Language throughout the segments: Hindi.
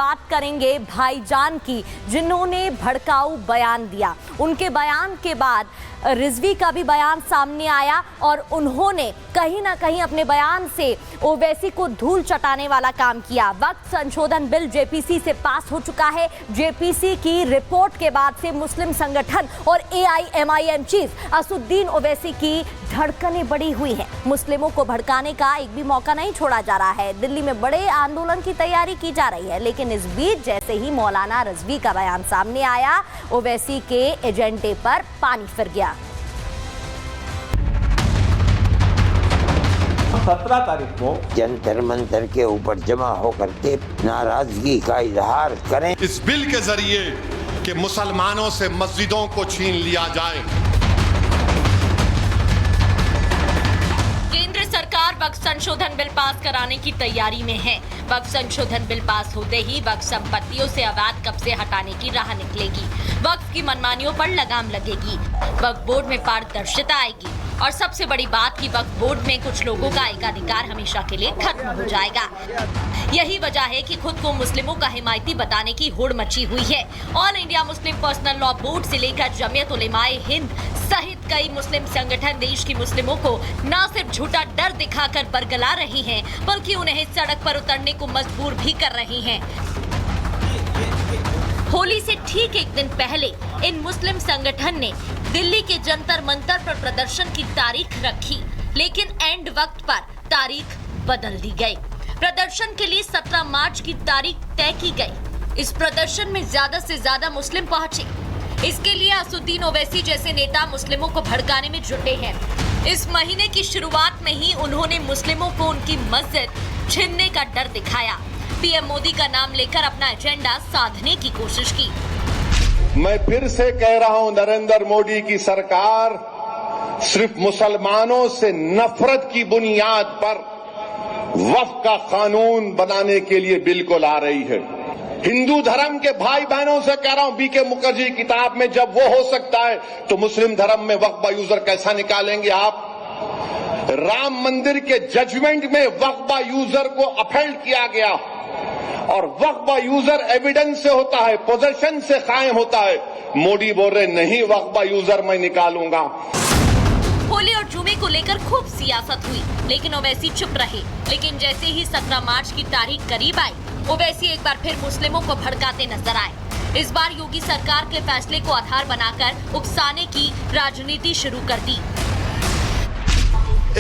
बात करेंगे भाईजान की, जिन्होंने भड़काऊ बयान दिया। उनके बयान के बाद रिजवी का भी बयान सामने आया और उन्होंने कहीं ना कहीं अपने बयान से ओवैसी को धूल चटाने वाला काम किया। वक्त संशोधन बिल जेपीसी से पास हो चुका है। जेपीसी की रिपोर्ट के बाद से मुस्लिम संगठन और एआईएमआईएम चीफ असदुद्दीन ओवैसी की धड़कनें बढ़ी हुई हैं। मुस्लिमों को भड़काने का एक भी मौका नहीं छोड़ा जा रहा है। दिल्ली में बड़े आंदोलन की तैयारी की जा रही है, लेकिन इस बीच जैसे ही मौलाना रिजवी का बयान सामने आया, ओवैसी के एजेंडे पर पानी फिर गया। 17 तारीख को जंतर मंतर के ऊपर जमा होकर के नाराजगी का इजहार करें। इस बिल के जरिए कि मुसलमानों से मस्जिदों को छीन लिया जाए। केंद्र सरकार वक्फ संशोधन बिल पास कराने की तैयारी में है। वक्फ संशोधन बिल पास होते ही वक्फ संपत्तियों से अवैध कब्जे हटाने की राह निकलेगी। वक्फ की मनमानियों पर लगाम लगेगी। वक्फ बोर्ड में पारदर्शिता आएगी और सबसे बड़ी बात कि वक्फ बोर्ड में कुछ लोगों का एकाधिकार हमेशा के लिए खत्म हो जाएगा। यही वजह है कि खुद को मुस्लिमों का हिमायती बताने की होड़ मची हुई है। All India Muslim personal law board से लेकर जमीयत उलेमाए हिंद सहित कई मुस्लिम संगठन देश की मुस्लिमों को न सिर्फ झूठा डर दिखाकर बरगला रही हैं, बल्कि उन्हें सड़क पर उतरने को मजबूर भी कर रही हैं। होली से ठीक एक दिन पहले इन मुस्लिम संगठन ने दिल्ली के जंतर मंतर पर प्रदर्शन की तारीख रखी, लेकिन एंड वक्त पर तारीख बदल दी गई। प्रदर्शन के लिए 17 मार्च की तारीख तय की गई। इस प्रदर्शन में ज्यादा से ज्यादा मुस्लिम पहुंचे। इसके लिए असदुद्दीन ओवैसी जैसे नेता मुस्लिमों को भड़काने में जुटे हैं। इस महीने की शुरुआत में ही उन्होंने मुस्लिमों को उनकी मस्जिद छीनने का डर दिखाया। पीएम मोदी का नाम लेकर अपना एजेंडा साधने की कोशिश की। मैं फिर से कह रहा हूं, नरेंद्र मोदी की सरकार सिर्फ मुसलमानों से नफरत की बुनियाद पर वक्फ का कानून बनाने के लिए बिल्कुल आ रही है। हिंदू धर्म के भाई बहनों से कह रहा हूं, बीके मुखर्जी की किताब में जब वो हो सकता है तो मुस्लिम धर्म में वक्फ यूजर कैसा निकालेंगे आप? राम मंदिर के जजमेंट में वक्फ यूजर को अपहेल्ड किया गया और वक्फ यूजर एविडेंस से होता है, पोजेशन से कायम होता है। मोदी बोल रहे नहीं, वक्फ यूजर मैं निकालूंगा। होली और जुमे को लेकर खूब सियासत हुई, लेकिन ओवैसी चुप रहे। लेकिन जैसे ही 17 मार्च की तारीख करीब आई, ओवैसी एक बार फिर मुस्लिमों को भड़काते नजर आए। इस बार योगी सरकार के फैसले को आधार बनाकर उकसाने की राजनीति शुरू कर दी।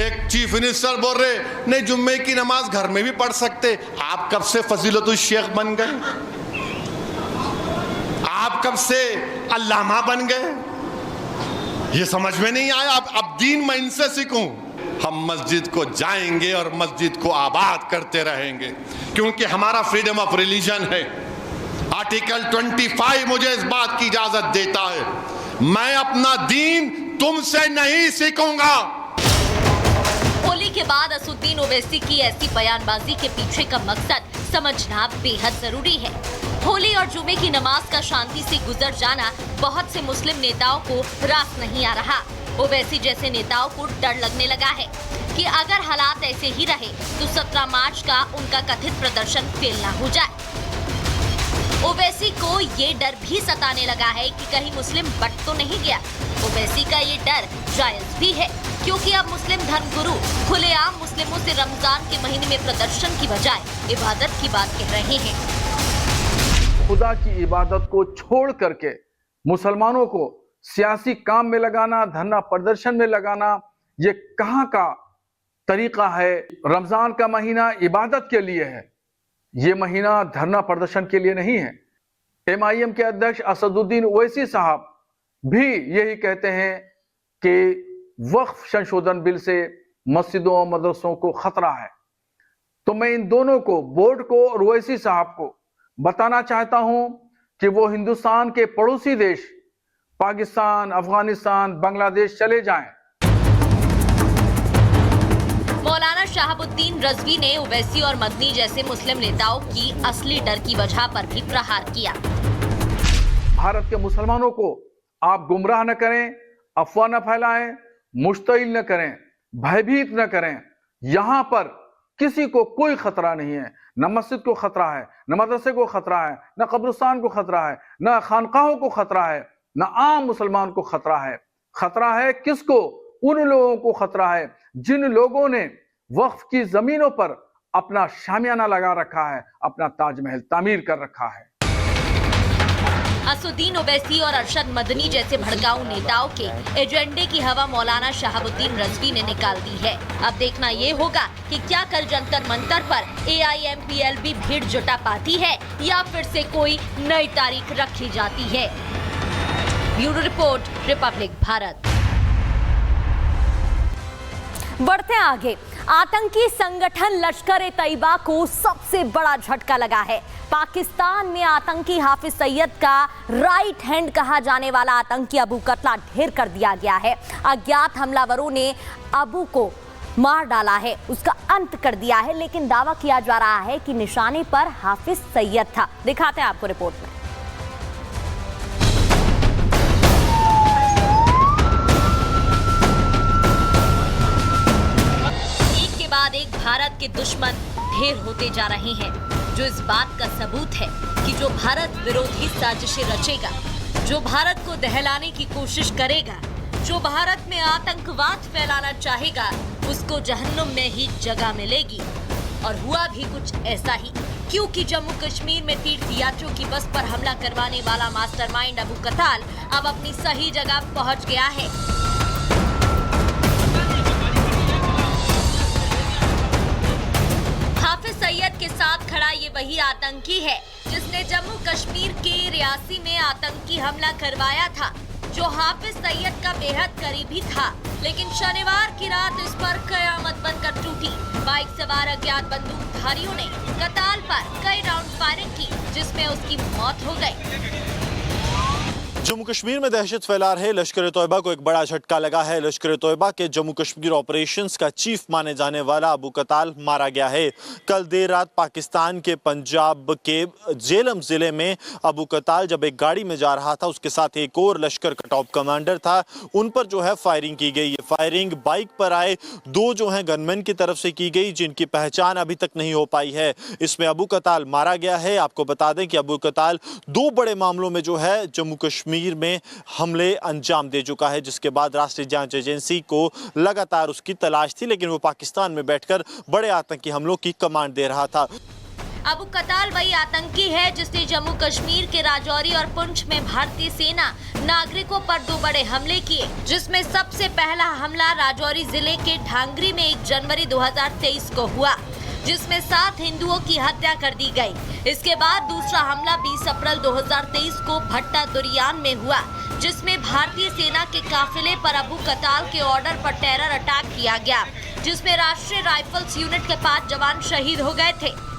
एक चीफ मिनिस्टर बोल रहे नहीं, जुम्मे की नमाज घर में भी पढ़ सकते। आप कब से फजीलतुल शेख बन गए? आप कब से अल्लामा बन गए? ये समझ में नहीं आया। अब दीन मैं इनसे सीखूं। हम मस्जिद को जाएंगे और मस्जिद को आबाद करते रहेंगे, क्योंकि हमारा फ्रीडम ऑफ रिलीजन है। आर्टिकल 25 मुझे इस बात की इजाजत देता है। मैं अपना दीन तुमसे नहीं सीखूंगा। होली के बाद असदुद्दीन ओवैसी की ऐसी बयानबाजी के पीछे का मकसद समझना बेहद जरूरी है। होली और जुमे की नमाज का शांति से गुजर जाना बहुत से मुस्लिम नेताओं को रास नहीं आ रहा। ओवैसी जैसे नेताओं को डर लगने लगा है कि अगर हालात ऐसे ही रहे तो 17 मार्च का उनका कथित प्रदर्शन फेल ना हो जाए। ओवैसी को ये डर भी सताने लगा है कि कहीं मुस्लिम बट तो नहीं गया। ओवैसी का ये डर जायज भी है, क्योंकि अब मुस्लिम धर्मगुरु खुलेआम मुस्लिमों से रमजान के महीने में प्रदर्शन की बजाय इबादत की बात कह रहे हैं। खुदा की इबादत को छोड़ करके मुसलमानों को सियासी काम में लगाना, धरना प्रदर्शन में लगाना, ये कहाँ का तरीका है? रमजान का महीना इबादत के लिए है, ये महीना धरना प्रदर्शन के लिए नहीं है। एमआईएम के अध्यक्ष असदुद्दीन ओवैसी साहब भी यही कहते हैं कि वक्फ संशोधन बिल से मस्जिदों और मदरसों को खतरा है। तो मैं इन दोनों को, बोर्ड को और ओवैसी साहब को बताना चाहता हूं कि वो हिंदुस्तान के पड़ोसी देश पाकिस्तान, अफगानिस्तान, बांग्लादेश चले जाएं। मौलाना शहाबुद्दीन रिजवी ने ओवैसी और मदनी जैसे मुस्लिम नेताओं की असली डर की वजह पर भी प्रहार किया। भारत के मुसलमानों को आप गुमराह न करें, अफवाह न फैलाएं, मुश्तिल न करें, भयभीत न करें। यहां पर किसी को कोई खतरा नहीं है, न मस्जिद को खतरा है, न मदरसे को खतरा है, न कब्रिस्तान को खतरा है, न खानकाहों को खतरा है, न आम मुसलमान को खतरा है। खतरा है किसको? उन लोगों को खतरा है जिन लोगों ने वक्फ की जमीनों पर अपना शामियाना लगा रखा है, अपना ताजमहल तामीर कर रखा है। असुद्दीन ओवैसी और अरशद मदनी जैसे भड़काऊ नेताओं के एजेंडे की हवा मौलाना शहाबुद्दीन रजवी ने निकाल दी है। अब देखना ये होगा कि क्या कल जंतर मंतर पर AIMPL भी भीड़ जुटा पाती है या फिर से कोई नई तारीख रखी जाती है। Bureau report, Republic Bharat. बढ़ते आगे, आतंकी संगठन लश्कर ए तैयबा को सबसे बड़ा झटका लगा है। पाकिस्तान में आतंकी हाफिज सईद का राइट हैंड कहा जाने वाला आतंकी अबू कतला ढेर कर दिया गया है। अज्ञात हमलावरों ने अबू को मार डाला है, उसका अंत कर दिया है, लेकिन दावा किया जा रहा है कि निशाने पर हाफिज सईद था। दिखाते हैं आपको रिपोर्ट में। बाद एक भारत के दुश्मन ढेर होते जा रहे हैं, जो इस बात का सबूत है कि जो भारत विरोधी साजिशें रचेगा, जो भारत को दहलाने की कोशिश करेगा, जो भारत में आतंकवाद फैलाना चाहेगा, उसको जहन्नुम में ही जगह मिलेगी। और हुआ भी कुछ ऐसा ही, क्योंकि जम्मू कश्मीर में तीर्थयात्रियों की बस पर हमला करवाने वाला मास्टरमाइंड अबू कताल अब अपनी सही जगह पहुंच गया है। हाफिज सईद के साथ खड़ा ये वही आतंकी है जिसने जम्मू कश्मीर के रियासी में आतंकी हमला करवाया था, जो हाफिज सईद का बेहद करीबी था। लेकिन शनिवार की रात इस पर कयामत बनकर टूटी। बाइक सवार अज्ञात बंदूकधारियों ने कताल पर कई राउंड फायरिंग की, जिसमें उसकी मौत हो गई। जम्मू कश्मीर में दहशत फैला रहे लश्कर ए तोयबा को एक बड़ा झटका लगा है। लश्कर ए तोयबा के जम्मू कश्मीर ऑपरेशंस का चीफ माने जाने वाला अबू कताल मारा गया है। कल देर रात पाकिस्तान के पंजाब के जेलम जिले में अबू कताल जब एक गाड़ी में जा रहा था, उसके साथ एक और लश्कर का टॉप कमांडर था, उन पर जो है फायरिंग की गई। ये फायरिंग बाइक पर आए दो जो है गनमैन की तरफ से की गई, जिनकी पहचान अभी तक नहीं हो पाई है। इसमें अबू कताल मारा गया है। आपको बता दें कि अबू कताल दो बड़े मामलों में जो है जम्मू कश्मीर में हमले अंजाम दे चुका है, जिसके बाद राष्ट्रीय जांच एजेंसी को लगातार उसकी तलाश थी, लेकिन वो पाकिस्तान में बैठकर बड़े आतंकी हमलों की कमांड दे रहा था। अबू कताल वही आतंकी है जिसने जम्मू कश्मीर के राजौरी और पुंछ में भारतीय सेना नागरिकों पर दो बड़े हमले किए, जिसमें सबसे पहला हमला राजौरी जिले के ढांगरी में 1 जनवरी 2023 को हुआ, जिसमें 7 हिंदुओं की हत्या कर दी गई। इसके बाद दूसरा हमला 20 अप्रैल 2023 को भट्टा दुरियान में हुआ, जिसमें भारतीय सेना के काफिले पर अबू कताल के ऑर्डर पर टेरर अटैक किया गया, जिसमें राष्ट्रीय राइफल्स यूनिट के 5 जवान शहीद हो गए थे।